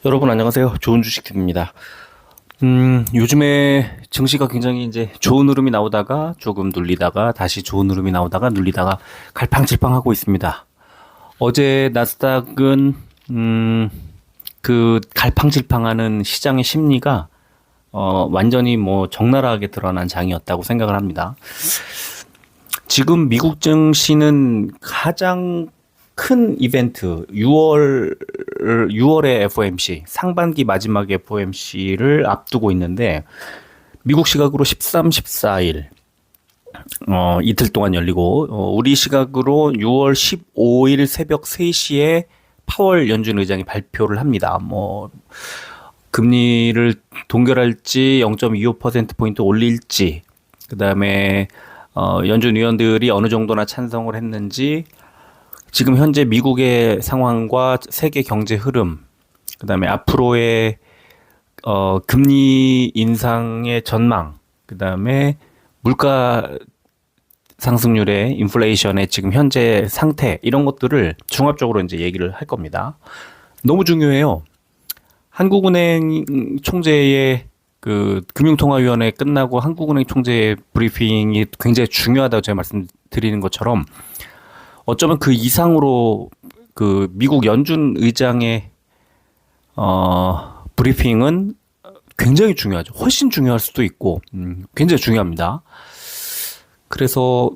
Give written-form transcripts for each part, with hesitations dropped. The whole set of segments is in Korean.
여러분 안녕하세요. 좋은 주식TV입니다. 요즘에 증시가 굉장히 이제 좋은 흐름이 나오다가 조금 눌리다가 다시 좋은 흐름이 나오다가 눌리다가 갈팡질팡하고 있습니다. 어제 나스닥은 그 갈팡질팡하는 시장의 심리가 완전히 뭐 적나라하게 드러난 장이었다고 생각을 합니다. 지금 미국 증시는 가장 큰 이벤트 6월의 FOMC 상반기 마지막 FOMC를 앞두고 있는데 미국 시각으로 13, 14일 이틀 동안 열리고 우리 시각으로 6월 15일 새벽 3시에 파월 연준 의장이 발표를 합니다. 뭐 금리를 동결할지 0.25% 포인트 올릴지 그다음에 연준 위원들이 어느 정도나 찬성을 했는지 지금 현재 미국의 상황과 세계 경제 흐름, 그다음에 앞으로의 금리 인상의 전망, 그다음에 물가 상승률의 인플레이션의 지금 현재 상태 이런 것들을 종합적으로 이제 얘기를 할 겁니다. 너무 중요해요. 한국은행 총재의 그 금융통화위원회 끝나고 한국은행 총재의 브리핑이 굉장히 중요하다고 제가 말씀드리는 것처럼 어쩌면 그 이상으로 그 미국 연준 의장의 브리핑은 굉장히 중요하죠. 훨씬 중요할 수도 있고 굉장히 중요합니다. 그래서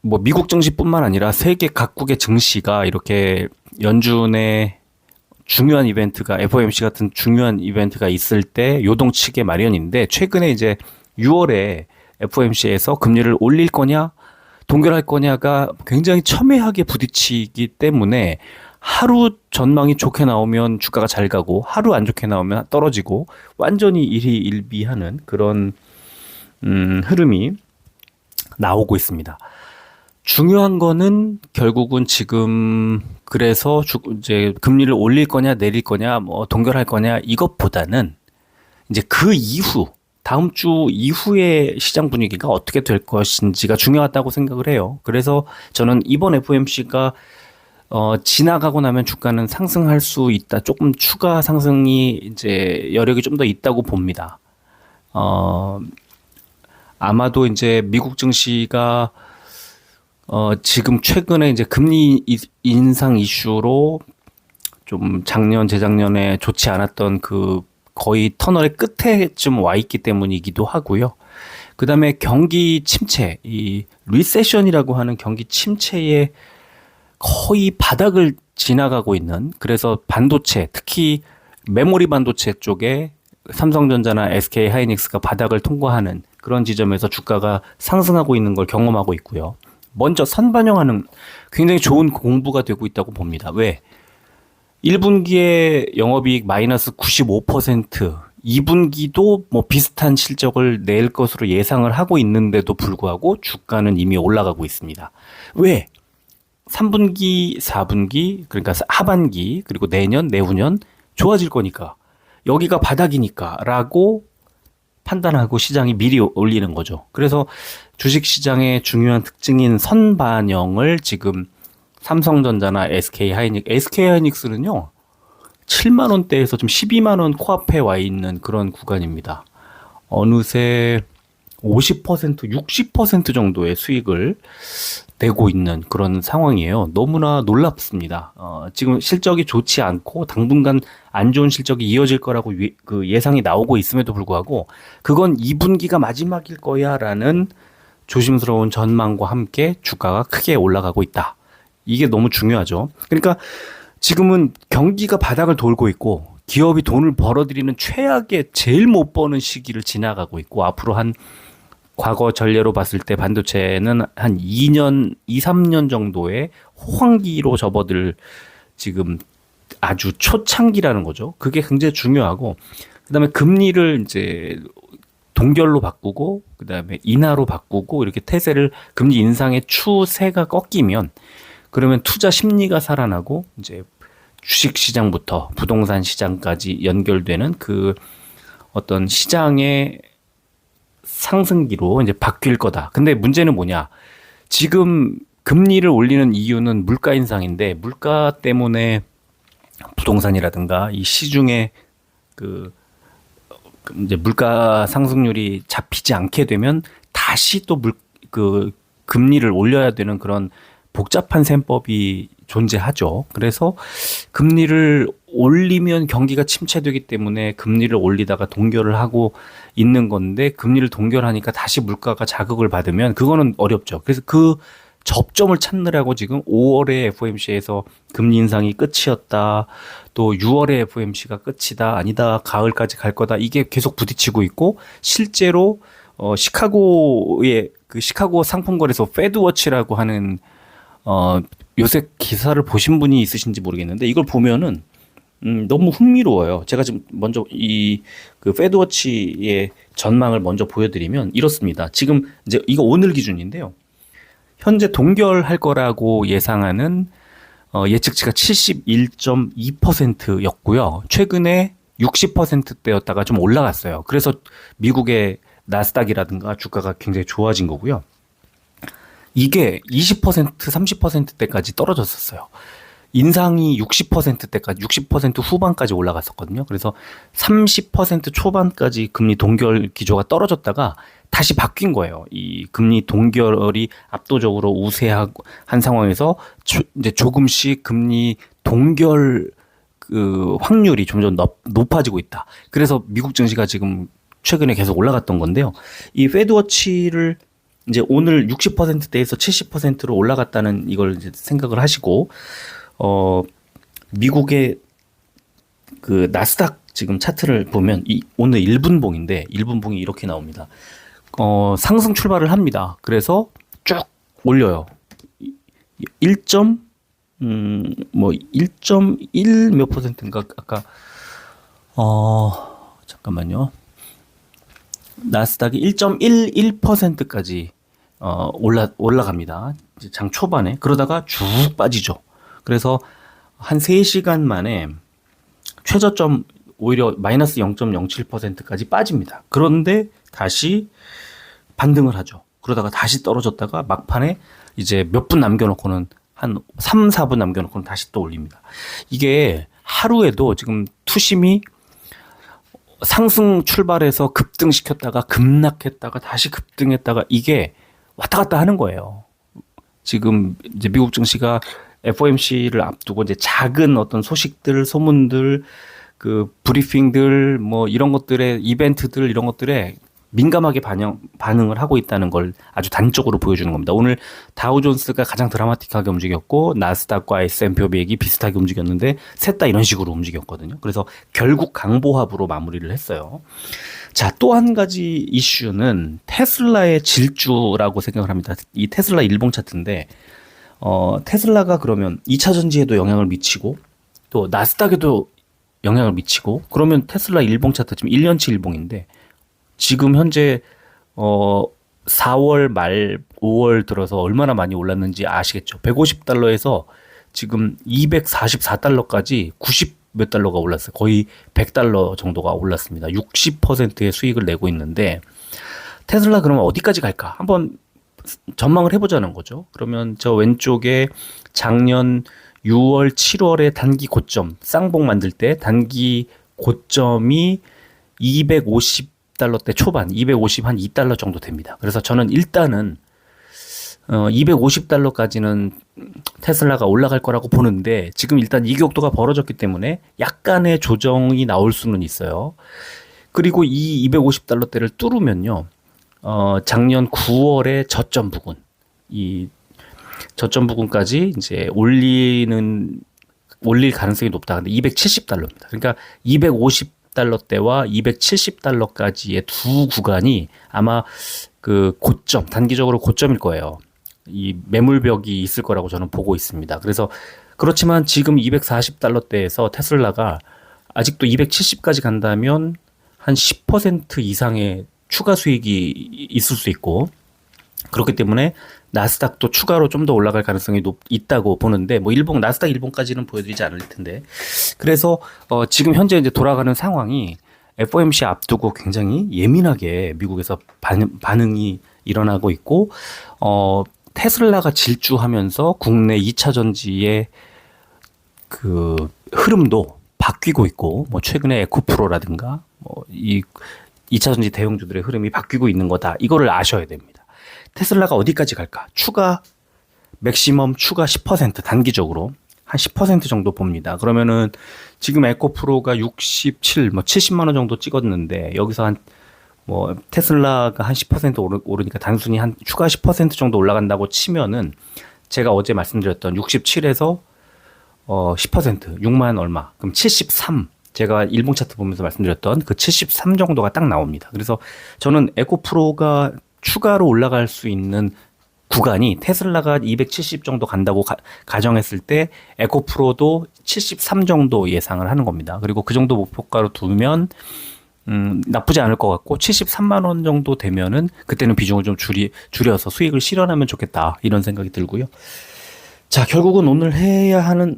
뭐 미국 증시뿐만 아니라 세계 각국의 증시가 이렇게 연준의 중요한 이벤트가 FOMC 같은 중요한 이벤트가 있을 때 요동치게 마련인데 최근에 이제 6월에 FOMC에서 금리를 올릴 거냐 동결할 거냐가 굉장히 첨예하게 부딪히기 때문에 하루 전망이 좋게 나오면 주가가 잘 가고 하루 안 좋게 나오면 떨어지고 완전히 일희일비하는 그런 흐름이 나오고 있습니다. 중요한 거는 결국은 지금 그래서 이제 금리를 올릴 거냐 내릴 거냐 뭐 동결할 거냐 이것보다는 이제 그 이후 다음 주 이후의 시장 분위기가 어떻게 될 것인지가 중요하다고 생각을 해요. 그래서 저는 이번 FOMC가 지나가고 나면 주가는 상승할 수 있다. 조금 추가 상승이 이제 여력이 좀 더 있다고 봅니다. 아마도 이제 미국 증시가 지금 최근에 이제 금리 인상 이슈로 좀 작년 재작년에 좋지 않았던 그 거의 터널의 끝에쯤 와 있기 때문이기도 하고요. 그다음에 경기 침체, 이 리세션이라고 하는 경기 침체의 거의 바닥을 지나가고 있는 그래서 반도체, 특히 메모리 반도체 쪽에 삼성전자나 SK 하이닉스가 바닥을 통과하는 그런 지점에서 주가가 상승하고 있는 걸 경험하고 있고요. 먼저 선반영하는 굉장히 좋은 공부가 되고 있다고 봅니다. 왜? 1분기에 영업이익 마이너스 95%, 2분기도 뭐 비슷한 실적을 낼 것으로 예상을 하고 있는데도 불구하고 주가는 이미 올라가고 있습니다. 왜? 3분기, 4분기, 그러니까 하반기, 그리고 내년, 내후년 좋아질 거니까. 여기가 바닥이니까 라고 판단하고 시장이 미리 올리는 거죠. 그래서 주식시장의 중요한 특징인 선반영을 지금 삼성전자나 SK하이닉스는요. 7만 원대에서 좀 12만 원 코앞에 와 있는 그런 구간입니다. 어느새 50%, 60% 정도의 수익을 내고 있는 그런 상황이에요. 너무나 놀랍습니다. 지금 실적이 좋지 않고 당분간 안 좋은 실적이 이어질 거라고 그 예상이 나오고 있음에도 불구하고 그건 2분기가 마지막일 거야라는 조심스러운 전망과 함께 주가가 크게 올라가고 있다. 이게 너무 중요하죠. 그러니까 지금은 경기가 바닥을 돌고 있고 기업이 돈을 벌어들이는 최악의 제일 못 버는 시기를 지나가고 있고 앞으로 한 과거 전례로 봤을 때 반도체는 한 2년, 2, 3년 정도의 호황기로 접어들 지금 아주 초창기라는 거죠. 그게 굉장히 중요하고 그다음에 금리를 이제 동결로 바꾸고 그다음에 인하로 바꾸고 이렇게 태세를 금리 인상의 추세가 꺾이면 그러면 투자 심리가 살아나고 이제 주식 시장부터 부동산 시장까지 연결되는 그 어떤 시장의 상승기로 이제 바뀔 거다. 근데 문제는 뭐냐? 지금 금리를 올리는 이유는 물가 인상인데 물가 때문에 부동산이라든가 이 시중에 그 이제 물가 상승률이 잡히지 않게 되면 다시 또 금리를 올려야 되는 그런 복잡한 셈법이 존재하죠. 그래서 금리를 올리면 경기가 침체되기 때문에 금리를 올리다가 동결을 하고 있는 건데, 금리를 동결하니까 다시 물가가 자극을 받으면 그거는 어렵죠. 그래서 그 접점을 찾느라고 지금 5월에 FOMC에서 금리 인상이 끝이었다, 또 6월에 FOMC가 끝이다, 아니다, 가을까지 갈 거다, 이게 계속 부딪히고 있고, 실제로 시카고의 그 시카고 상품거래소 페드워치라고 하는 요새 기사를 보신 분이 있으신지 모르겠는데, 이걸 보면은 너무 흥미로워요. 제가 지금 먼저 이 그 페드워치의 전망을 먼저 보여드리면 이렇습니다. 지금 이제 이거 오늘 기준인데요. 현재 동결할 거라고 예상하는 예측치가 71.2%였고요. 최근에 60%대였다가 좀 올라갔어요. 그래서 미국의 나스닥이라든가 주가가 굉장히 좋아진 거고요. 이게 20%, 30%대까지 떨어졌었어요. 인상이 60%대까지, 60% 후반까지 올라갔었거든요. 그래서 30% 초반까지 금리 동결 기조가 떨어졌다가 다시 바뀐 거예요. 이 금리 동결이 압도적으로 우세한 상황에서 이제 조금씩 금리 동결 그 확률이 점점 높아지고 있다. 그래서 미국 증시가 지금 최근에 계속 올라갔던 건데요. 이 페드워치를 이제 오늘 60%대에서 70%로 올라갔다는 이걸 이제 생각을 하시고, 미국의 그 나스닥 지금 차트를 보면 오늘 1분봉인데 1분봉이 이렇게 나옵니다. 상승 출발을 합니다. 그래서 쭉 올려요. 1.1 몇 퍼센트인가 아까 잠깐만요. 나스닥이 1.11%까지 올라갑니다. 이제 장 초반에. 그러다가 쭉 빠지죠. 그래서 한 3시간 만에 최저점 오히려 마이너스 0.07%까지 빠집니다. 그런데 다시 반등을 하죠. 그러다가 다시 떨어졌다가 막판에 이제 몇 분 남겨놓고는 한 3, 4분 남겨놓고는 다시 또 올립니다. 이게 하루에도 지금 투심이 상승 출발해서 급등시켰다가 급락했다가 다시 급등했다가 이게 왔다 갔다 하는 거예요. 지금 이제 미국 증시가 FOMC를 앞두고 이제 작은 어떤 소식들, 소문들, 그 브리핑들, 뭐 이런 것들의 이벤트들, 이런 것들에 민감하게 반응을 하고 있다는 걸 아주 단적으로 보여주는 겁니다. 오늘 다우존스가 가장 드라마틱하게 움직였고, 나스닥과 S&P 500이 비슷하게 움직였는데 셋 다 이런 식으로 움직였거든요. 그래서 결국 강보합으로 마무리를 했어요. 자, 또 한 가지 이슈는 테슬라의 질주라고 생각을 합니다. 이 테슬라 일봉 차트인데, 테슬라가 그러면 2차 전지에도 영향을 미치고 또 나스닥에도 영향을 미치고, 그러면 테슬라 일봉 차트 지금 1년치 일봉인데 지금 현재 4월 말 5월 들어서 얼마나 많이 올랐는지 아시겠죠? 150달러에서 지금 244달러까지 90 몇 달러가 올랐어요. 거의 100달러 정도가 올랐습니다. 60%의 수익을 내고 있는데, 테슬라 그러면 어디까지 갈까? 한번 전망을 해보자는 거죠. 그러면 저 왼쪽에 작년 6월, 7월에 단기 고점, 쌍봉 만들 때 단기 고점이 250달러대 초반, 250 한 2달러 정도 됩니다. 그래서 저는 일단은 250달러까지는 테슬라가 올라갈 거라고 보는데, 지금 일단 이격도가 벌어졌기 때문에 약간의 조정이 나올 수는 있어요. 그리고 이 250달러대를 뚫으면요, 작년 9월에 저점 부근, 이 저점 부근까지 이제 올릴 가능성이 높다. 근데 270달러입니다. 그러니까 250달러대와 270달러까지의 두 구간이 아마 그 고점, 단기적으로 고점일 거예요. 이 매물벽이 있을 거라고 저는 보고 있습니다. 그래서 그렇지만 지금 240달러대에서 테슬라가 아직도 270까지 간다면 한 10% 이상의 추가 수익이 있을 수 있고, 그렇기 때문에 나스닥도 추가로 좀 더 올라갈 가능성이 있다고 보는데, 뭐 나스닥 일봉까지는 보여드리지 않을 텐데, 그래서 지금 현재 이제 돌아가는 상황이 FOMC 앞두고 굉장히 예민하게 미국에서 반응이 일어나고 있고, 테슬라가 질주하면서 국내 2차 전지에 그 흐름도 바뀌고 있고, 뭐 최근에 에코프로라든가 뭐 이 2차전지 대형주들의 흐름이 바뀌고 있는 거다. 이거를 아셔야 됩니다. 테슬라가 어디까지 갈까? 맥시멈 추가 10% 단기적으로 한 10% 정도 봅니다. 그러면은 지금 에코프로가 67, 뭐 70만 원 정도 찍었는데 여기서 한 뭐 테슬라가 한 10% 오르니까 단순히 한 추가 10% 정도 올라간다고 치면은 제가 어제 말씀드렸던 67에서 10% 6만 얼마 그럼 73 제가 일봉 차트 보면서 말씀드렸던 그 73 정도가 딱 나옵니다. 그래서 저는 에코프로가 추가로 올라갈 수 있는 구간이 테슬라가 270 정도 간다고 가정했을 때 에코프로도 73 정도 예상을 하는 겁니다. 그리고 그 정도 목표가로 두면 나쁘지 않을 것 같고 73만 원 정도 되면은 그때는 비중을 좀 줄여서 수익을 실현하면 좋겠다 이런 생각이 들고요. 자, 결국은 오늘 해야 하는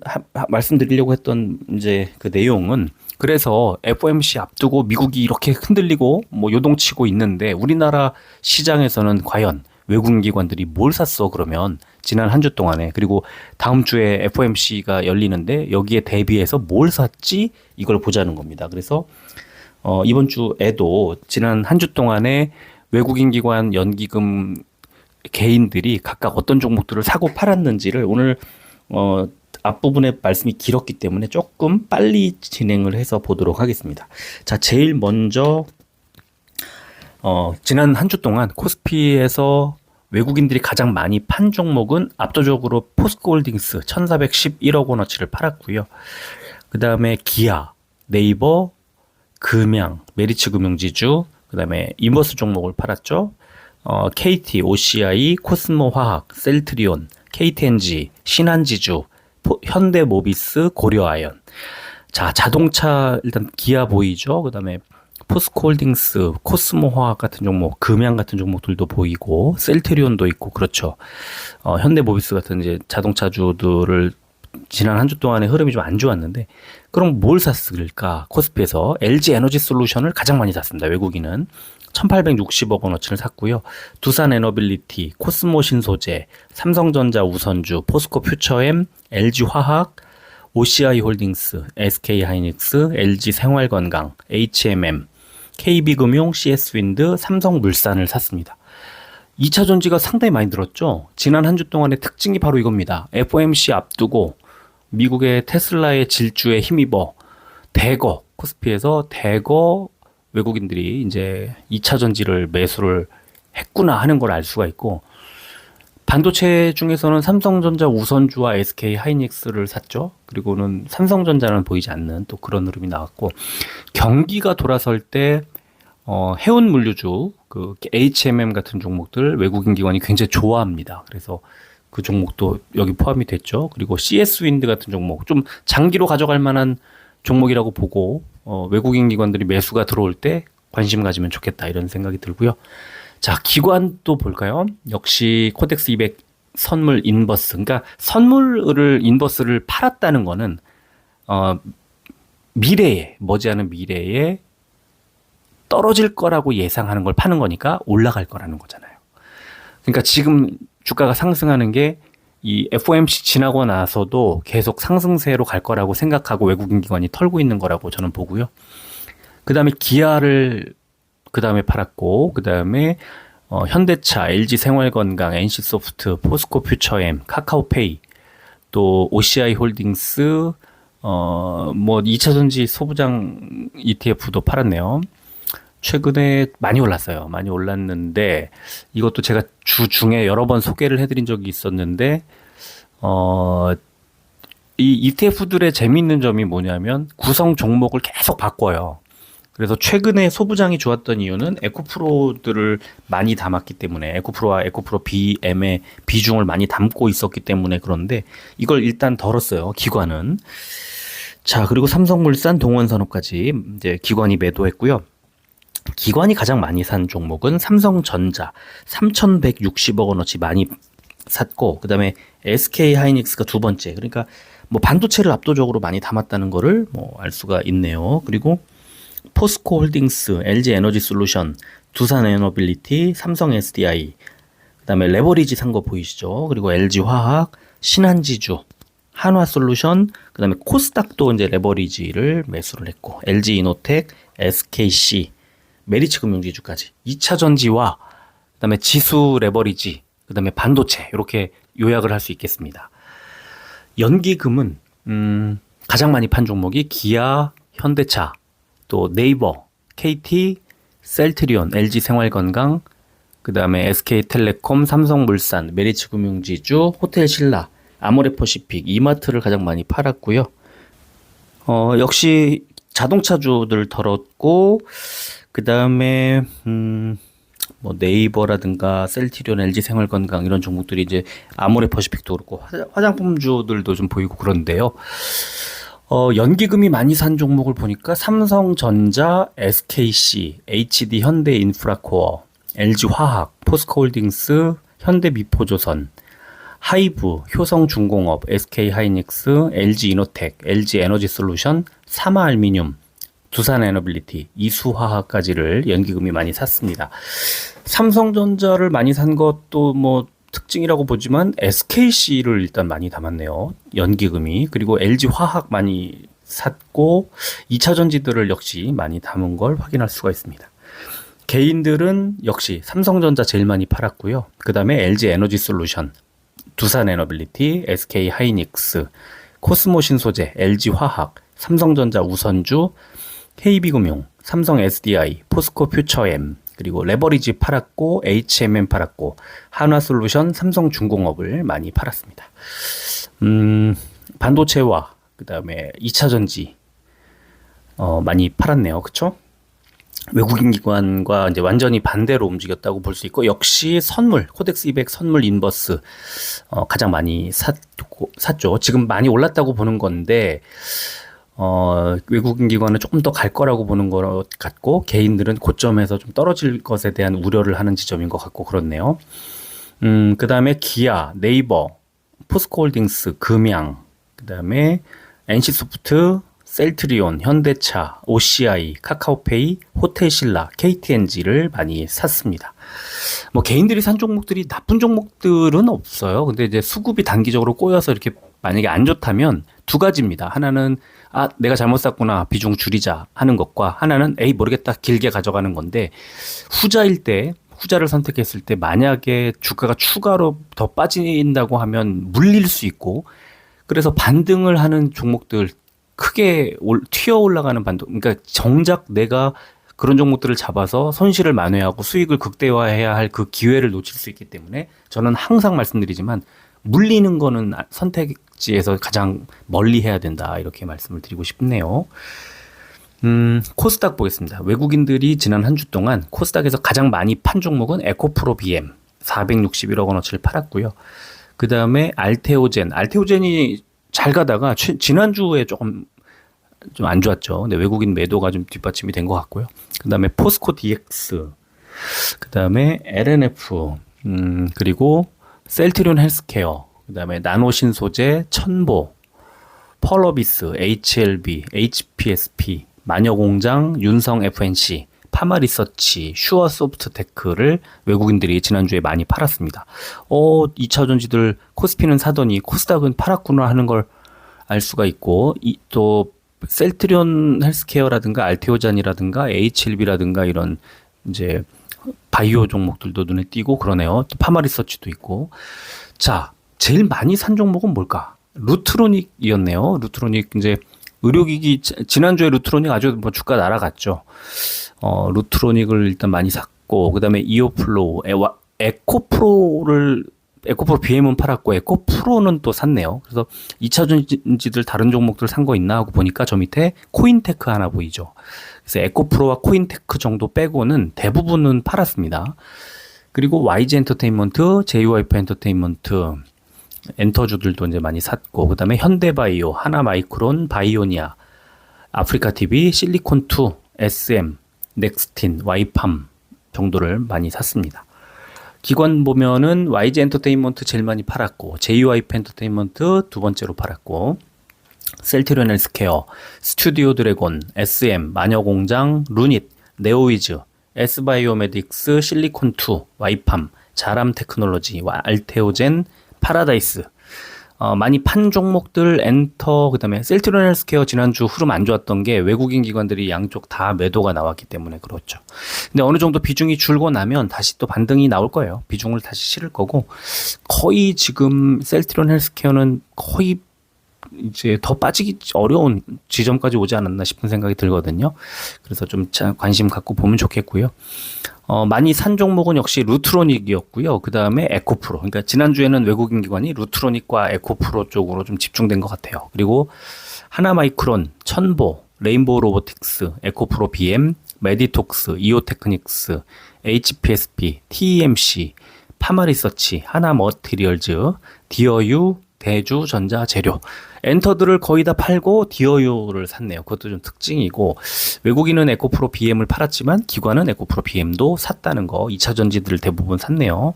말씀드리려고 했던 이제 그 내용은 그래서 FOMC 앞두고 미국이 이렇게 흔들리고 뭐 요동치고 있는데 우리나라 시장에서는 과연 외국인 기관들이 뭘 샀어 그러면 지난 한 주 동안에 그리고 다음 주에 FOMC가 열리는데 여기에 대비해서 뭘 샀지 이걸 보자는 겁니다. 그래서 이번 주에도 지난 한 주 동안에 외국인 기관 연기금 개인들이 각각 어떤 종목들을 사고 팔았는지를 오늘 앞부분에 말씀이 길었기 때문에 조금 빨리 진행을 해서 보도록 하겠습니다. 자, 제일 먼저 지난 한 주 동안 코스피에서 외국인들이 가장 많이 판 종목은 압도적으로 포스코홀딩스 1411억 원어치를 팔았고요. 그 다음에 기아, 네이버, 금양, 메리츠 금융지주, 그 다음에 인버스 종목을 팔았죠. KT, OCI, 코스모 화학, 셀트리온, KTNG, 신한지주, 현대모비스, 고려아연. 자, 자동차 일단 기아 보이죠. 그 다음에 포스코홀딩스, 코스모 화학 같은 종목, 금양 같은 종목들도 보이고 셀트리온도 있고 그렇죠. 현대모비스 같은 이제 자동차주들을 지난 한 주 동안의 흐름이 좀 안 좋았는데 그럼 뭘 샀을까? 코스피에서 LG 에너지 솔루션을 가장 많이 샀습니다. 외국인은 1860억 원어치를 샀고요. 두산 에너빌리티, 코스모 신소재, 삼성전자 우선주, 포스코 퓨처엠, LG 화학, OCI 홀딩스, SK 하이닉스, LG 생활건강, HMM, KB금융, CS윈드, 삼성물산을 샀습니다. 2차 전지가 상당히 많이 늘었죠. 지난 한 주 동안의 특징이 바로 이겁니다. FOMC 앞두고 미국의 테슬라의 질주에 힘입어 대거 코스피에서 대거 외국인들이 이제 2차 전지를 매수를 했구나 하는 걸 알 수가 있고 반도체 중에서는 삼성전자 우선주와 SK 하이닉스를 샀죠. 그리고는 삼성전자는 보이지 않는 또 그런 흐름이 나왔고 경기가 돌아설 때 해운 물류주 그 HMM 같은 종목들 외국인 기관이 굉장히 좋아합니다. 그래서 그 종목도 여기 포함이 됐죠. 그리고 CS윈드 같은 종목 좀 장기로 가져갈 만한 종목이라고 보고 외국인 기관들이 매수가 들어올 때 관심 가지면 좋겠다 이런 생각이 들고요. 자, 기관도 볼까요? 역시 코덱스 200 선물 인버스. 그러니까 선물을 인버스를 팔았다는 거는 미래에 머지않은 미래에 떨어질 거라고 예상하는 걸 파는 거니까 올라갈 거라는 거잖아요. 그러니까 지금 주가가 상승하는 게 이 FOMC 지나고 나서도 계속 상승세로 갈 거라고 생각하고 외국인 기관이 털고 있는 거라고 저는 보고요. 그 다음에 기아를 그 다음에 팔았고, 그 다음에 현대차, LG 생활건강, NC소프트, 포스코 퓨처엠, 카카오페이, 또 OCI 홀딩스, 뭐 2차전지 소부장 ETF도 팔았네요. 최근에 많이 올랐어요. 많이 올랐는데 이것도 제가 주 중에 여러 번 소개를 해드린 적이 있었는데 이 ETF들의 재미있는 점이 뭐냐면 구성 종목을 계속 바꿔요. 그래서 최근에 소부장이 좋았던 이유는 에코프로들을 많이 담았기 때문에 에코프로와 에코프로 BM의 비중을 많이 담고 있었기 때문에 그런데 이걸 일단 덜었어요. 기관은. 자, 그리고 삼성물산, 동원산업까지 이제 기관이 매도했고요. 기관이 가장 많이 산 종목은 삼성전자 3,160억 원어치 많이 샀고 그다음에 SK 하이닉스가 두 번째. 그러니까 뭐 반도체를 압도적으로 많이 담았다는 거를 뭐 알 수가 있네요. 그리고 포스코 홀딩스, LG 에너지 솔루션, 두산 에너빌리티, 삼성 SDI, 그다음에 레버리지 산 거 보이시죠? 그리고 LG 화학, 신한지주, 한화솔루션, 그다음에 코스닥도 이제 레버리지를 매수를 했고, LG이노텍, SKC, 메리츠금융지주까지 2차 전지와 그다음에 지수 레버리지, 그다음에 반도체 이렇게 요약을 할 수 있겠습니다. 연기금은 가장 많이 판 종목이 기아, 현대차, 또 네이버, KT, 셀트리온, LG생활건강, 그다음에 SK텔레콤, 삼성물산, 메리츠금융지주, 호텔신라, 아모레퍼시픽, 이마트를 가장 많이 팔았고요. 역시 자동차주들 털었고, 그다음에 뭐 네이버라든가 셀트리온, LG생활건강 이런 종목들이 이제 아모레퍼시픽도 그렇고 화장품주들도 좀 보이고 그런데요. 연기금이 많이 산 종목을 보니까 삼성전자, SKC, HD 현대인프라코어, LG화학, 포스코홀딩스, 현대미포조선, 하이브, 효성중공업, SK하이닉스, LG이노텍, LG에너지솔루션, 사마알미늄, 두산에너빌리티, 이수화학까지를 연기금이 많이 샀습니다. 삼성전자를 많이 산 것도 뭐 특징이라고 보지만 SKC를 일단 많이 담았네요. 연기금이. 그리고 LG화학 많이 샀고 2차 전지들을 역시 많이 담은 걸 확인할 수가 있습니다. 개인들은 역시 삼성전자 제일 많이 팔았고요. 그 다음에 LG에너지솔루션, 두산에너빌리티, SK하이닉스, 코스모신소재, LG화학, 삼성전자 우선주, KB금융, 삼성 SDI, 포스코퓨처엠, 그리고 레버리지 팔았고 HMM 팔았고 한화솔루션, 삼성중공업을 많이 팔았습니다. 반도체와 그 다음에 2차 전지 많이 팔았네요. 그쵸? 외국인 기관과 이제 완전히 반대로 움직였다고 볼 수 있고, 역시 선물, 코덱스 200 선물 인버스 가장 많이 샀죠. 지금 많이 올랐다고 보는 건데 외국인 기관은 조금 더 갈 거라고 보는 것 같고, 개인들은 고점에서 좀 떨어질 것에 대한 우려를 하는 지점인 것 같고 그렇네요. 그 다음에 기아, 네이버, 포스코홀딩스, 금양, 그 다음에 NC소프트, 셀트리온, 현대차, OCI, 카카오페이, 호텔신라, KTNG를 많이 샀습니다. 뭐 개인들이 산 종목들이 나쁜 종목들은 없어요. 근데 이제 수급이 단기적으로 꼬여서 이렇게 만약에 안 좋다면 두 가지입니다. 하나는 내가 잘못 샀구나, 비중 줄이자 하는 것과, 하나는 모르겠다, 길게 가져가는 건데, 후자를 선택했을 때 만약에 주가가 추가로 더 빠진다고 하면 물릴 수 있고, 그래서 반등을 하는 종목들, 크게 튀어 올라가는 반등, 그러니까 정작 내가 그런 종목들을 잡아서 손실을 만회하고 수익을 극대화해야 할 그 기회를 놓칠 수 있기 때문에 저는 항상 말씀드리지만 물리는 거는 선택지에서 가장 멀리 해야 된다, 이렇게 말씀을 드리고 싶네요. 코스닥 보겠습니다. 외국인들이 지난 한 주 동안 코스닥에서 가장 많이 판 종목은 에코프로 BM 461억 원어치를 팔았고요. 그 다음에 알테오젠이 잘 가다가 지난주에 조금 좀 안 좋았죠. 근데 외국인 매도가 좀 뒷받침이 된 것 같고요. 그 다음에 포스코 DX, 그 다음에 LNF, 그리고 셀트리온 헬스케어, 그 다음에 나노신소재, 천보, 펄어비스, HLB, HPSP, 마녀공장, 윤성 FNC, 파마리서치, 슈어소프트테크를 외국인들이 지난주에 많이 팔았습니다. 2차 전지들 코스피는 사더니 코스닥은 팔았구나 하는 걸 알 수가 있고, 또 셀트리온 헬스케어라든가 알테오잔이라든가 HLB라든가 이런 이제 바이오 종목들도 눈에 띄고 그러네요. 또 파마리서치도 있고. 자, 제일 많이 산 종목은 뭘까? 루트로닉이었네요. 루트로닉, 이제 의료기기, 지난주에 루트로닉 아주 뭐 주가 날아갔죠. 루트로닉을 일단 많이 샀고, 그 다음에 이오플로우, 에코프로 BM은 팔았고, 에코프로는 또 샀네요. 그래서 2차 전지들 다른 종목들 산 거 있나 하고 보니까 저 밑에 코인테크 하나 보이죠. 그래서 에코프로와 코인테크 정도 빼고는 대부분은 팔았습니다. 그리고 YG 엔터테인먼트, JYP 엔터테인먼트, 엔터주들도 이제 많이 샀고, 그 다음에 현대바이오, 하나마이크론, 바이오니아, 아프리카TV, 실리콘2, SM, 넥스틴, 와이팜 정도를 많이 샀습니다. 기관 보면은 YG 엔터테인먼트 제일 많이 팔았고, JYP 엔터테인먼트 두 번째로 팔았고, 셀트리온 헬스케어, 스튜디오 드래곤, SM, 마녀공장, 루닛, 네오위즈, S바이오메딕스, 실리콘2, 와이팜, 자람 테크놀로지, 알테오젠, 파라다이스, 많이 판 종목들 엔터, 그다음에 셀트리온 헬스케어 지난주 흐름 안 좋았던 게 외국인 기관들이 양쪽 다 매도가 나왔기 때문에 그렇죠. 근데 어느 정도 비중이 줄고 나면 다시 또 반등이 나올 거예요. 비중을 다시 실을 거고, 거의 지금 셀트리온 헬스케어는 거의 이제 더 빠지기 어려운 지점까지 오지 않았나 싶은 생각이 들거든요. 그래서 좀 관심 갖고 보면 좋겠고요. 많이 산 종목은 역시 루트로닉이었고요. 그 다음에 에코프로. 그러니까 지난주에는 외국인 기관이 루트로닉과 에코프로 쪽으로 좀 집중된 것 같아요. 그리고 하나마이크론, 천보, 레인보우 로보틱스, 에코프로 BM, 메디톡스, 이오테크닉스, HPSP, TEMC, 파마리서치, 하나머티리얼즈, 디어유, 대주전자재료, 엔터들을 거의 다 팔고 디어유를 샀네요. 그것도 좀 특징이고, 외국인은 에코프로 BM을 팔았지만 기관은 에코프로 BM도 샀다는 거, 2차 전지들을 대부분 샀네요.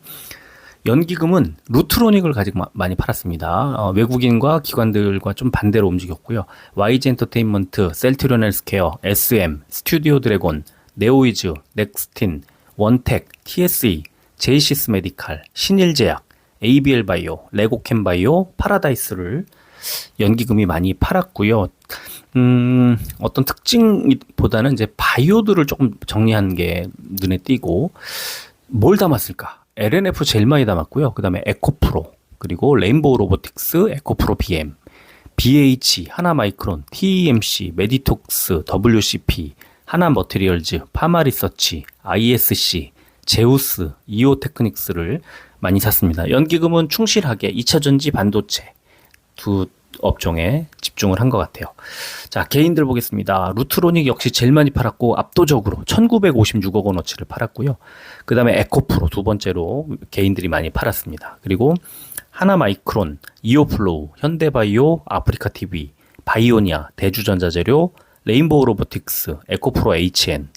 연기금은 루트로닉을 가지고 많이 팔았습니다. 외국인과 기관들과 좀 반대로 움직였고요. YG 엔터테인먼트, 셀트리온 헬스케어, SM, 스튜디오 드래곤, 네오이즈, 넥스틴, 원텍, TSE, 제이시스 메디칼, 신일제약, ABL 바이오, 레고캠 바이오, 파라다이스를 연기금이 많이 팔았고요. 어떤 특징보다는 이제 바이오들을 조금 정리한 게 눈에 띄고, 뭘 담았을까? LNF 제일 많이 담았고요. 그 다음에 에코프로, 그리고 레인보우 로보틱스, 에코프로 BM, BH, 하나마이크론, TEMC, 메디톡스, WCP, 하나머티리얼즈, 파마리서치, ISC, 제우스, 이오테크닉스를 많이 샀습니다. 연기금은 충실하게 2차전지 반도체 두 업종에 집중을 한 것 같아요. 자, 개인들 보겠습니다. 루트로닉 역시 제일 많이 팔았고 압도적으로 1956억 원어치를 팔았고요. 그 다음에 에코프로 두 번째로 개인들이 많이 팔았습니다. 그리고 하나마이크론, 이오플로우, 현대바이오, 아프리카TV, 바이오니아, 대주전자재료, 레인보우 로보틱스, 에코프로 HN,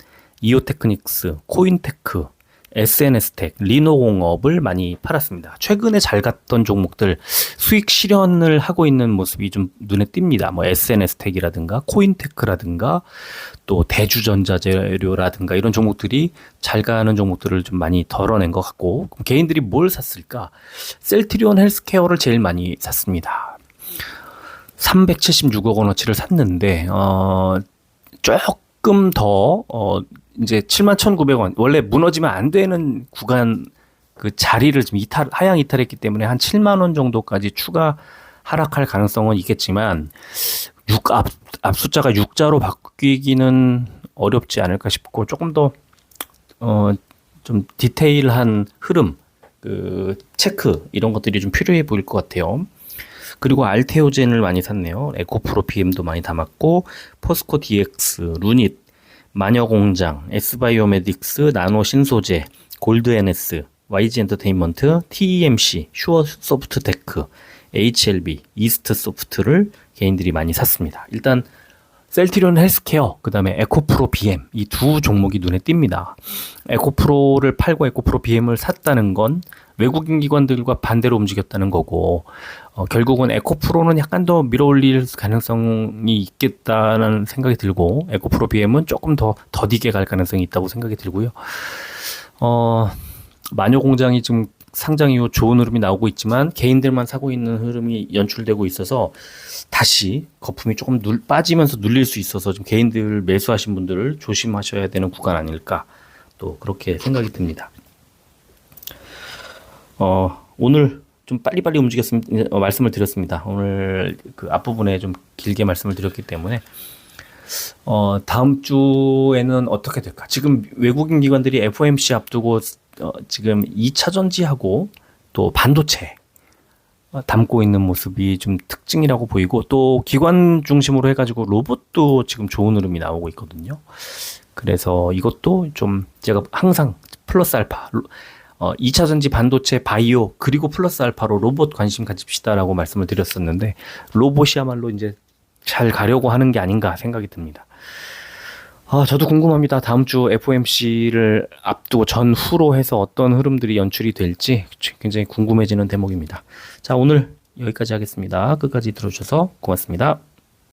이오테크닉스, 코인테크, SNS텍, 리노공업을 많이 팔았습니다. 최근에 잘 갔던 종목들 수익 실현을 하고 있는 모습이 좀 눈에 띕니다. 뭐 SNS텍이라든가 코인테크라든가 또 대주전자재료라든가 이런 종목들이 잘 가는 종목들을 좀 많이 덜어낸 것 같고, 그럼 개인들이 뭘 샀을까? 셀트리온 헬스케어를 제일 많이 샀습니다. 376억 원어치를 샀는데 조금 더 이제 71,900원, 원래 무너지면 안 되는 구간 그 자리를 좀 하향 이탈했기 때문에 한 7만 원 정도까지 추가 하락할 가능성은 있겠지만 앞 숫자가 6자로 바뀌기는 어렵지 않을까 싶고, 조금 더 좀 디테일한 흐름, 그 체크 이런 것들이 좀 필요해 보일 것 같아요. 그리고 알테오젠을 많이 샀네요. 에코프로 BM도 많이 담았고, 포스코 DX, 루닛, 마녀공장, S바이오메딕스, 나노신소재, 골드NS, YG 엔터테인먼트, TEMC, 슈어소프트테크, HLB, 이스트소프트를 개인들이 많이 샀습니다. 일단 셀트리온 헬스케어, 그 다음에 에코프로 BM, 이 두 종목이 눈에 띕니다. 에코프로를 팔고 에코프로 BM을 샀다는 건 외국인 기관들과 반대로 움직였다는 거고, 결국은 에코프로는 약간 더 밀어올릴 가능성이 있겠다는 생각이 들고, 에코프로 BM은 조금 더 더디게 갈 가능성이 있다고 생각이 들고요. 마녀공장이 지금 상장 이후 좋은 흐름이 나오고 있지만 개인들만 사고 있는 흐름이 연출되고 있어서 다시 거품이 조금 빠지면서 눌릴 수 있어서 좀 개인들 매수하신 분들을 조심하셔야 되는 구간 아닐까, 또 그렇게 생각이 듭니다. 오늘 좀 빨리빨리 움직였습니다. 말씀을 드렸습니다. 오늘 그 앞부분에 좀 길게 말씀을 드렸기 때문에 다음 주에는 어떻게 될까? 지금 외국인 기관들이 FOMC 앞두고 지금 2차 전지하고 또 반도체 담고 있는 모습이 좀 특징이라고 보이고, 또 기관 중심으로 해가지고 로봇도 지금 좋은 흐름이 나오고 있거든요. 그래서 이것도 좀 제가 항상 플러스 알파, 2차 전지 반도체 바이오 그리고 플러스 알파로 로봇 관심 가집시다라고 말씀을 드렸었는데, 로봇이야말로 이제 잘 가려고 하는 게 아닌가 생각이 듭니다. 저도 궁금합니다. 다음 주 FOMC를 앞두고 전후로 해서 어떤 흐름들이 연출이 될지 굉장히 궁금해지는 대목입니다. 자, 오늘 여기까지 하겠습니다. 끝까지 들어주셔서 고맙습니다.